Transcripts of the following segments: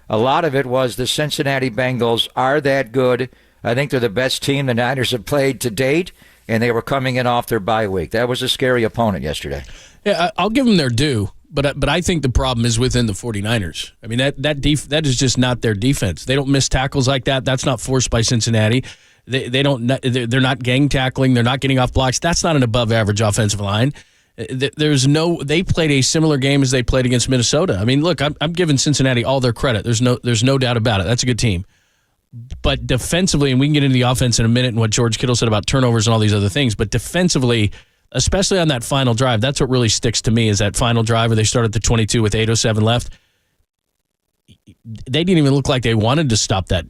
A lot of it was the Cincinnati Bengals are that good. I think they're the best team the Niners have played to date, and they were coming in off their bye week. That was a scary opponent yesterday. Yeah, I'll give them their due, but I think the problem is within the 49ers. I mean, that is just not their defense. They don't miss tackles like that. That's not forced by Cincinnati. They're not gang tackling. They're not getting off blocks. That's not an above-average offensive line. They played a similar game as they played against Minnesota. I mean, look, I'm giving Cincinnati all their credit. There's no doubt about it. That's a good team. But defensively, and we can get into the offense in a minute and what George Kittle said about turnovers and all these other things, but defensively, especially on that final drive, that's what really sticks to me is that final drive where they started the 22 with 8:07 left. They didn't even look like they wanted to stop that.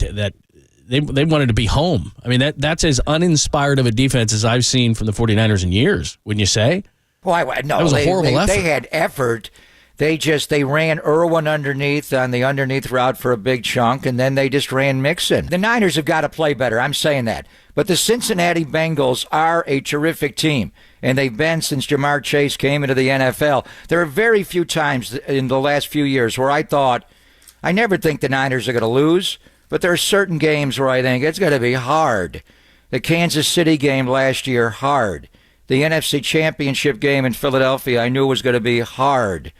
They wanted to be home. I mean, that's as uninspired of a defense as I've seen from the 49ers in years, wouldn't you say? Well, no, that was a horrible effort. They had effort. They ran Irwin underneath on the underneath route for a big chunk, and then they just ran Mixon. The Niners have got to play better. I'm saying that. But the Cincinnati Bengals are a terrific team, and they've been since Jamar Chase came into the NFL. There are very few times in the last few years where I never think the Niners are going to lose, but there are certain games where I think it's going to be hard. The Kansas City game last year, hard. The NFC Championship game in Philadelphia, I knew was going to be hard.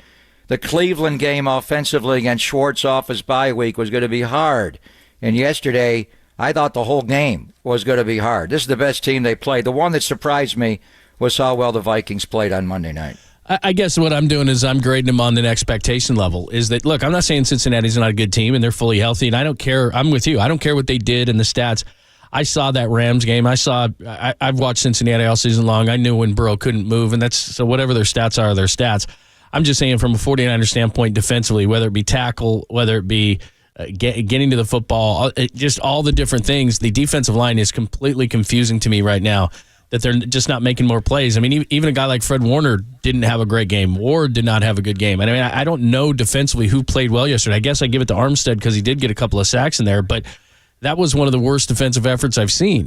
The Cleveland game offensively against Schwartz off his bye week was going to be hard. And yesterday, I thought the whole game was going to be hard. This is the best team they played. The one that surprised me was how well the Vikings played on Monday night. I guess what I'm doing is I'm grading them on an expectation level. Is that, look, I'm not saying Cincinnati's not a good team and they're fully healthy, and I don't care. I'm with you. I don't care what they did in the stats. I saw that Rams game. I've watched Cincinnati all season long. I knew when Burrow couldn't move, and so whatever their stats are, their stats. I'm just saying from a 49er standpoint defensively, whether it be tackle, whether it be getting to the football, just all the different things, the defensive line is completely confusing to me right now that they're just not making more plays. I mean, even a guy like Fred Warner didn't have a great game. Ward did not have a good game. I mean, I don't know defensively who played well yesterday. I guess I give it to Armstead because he did get a couple of sacks in there, but that was one of the worst defensive efforts I've seen.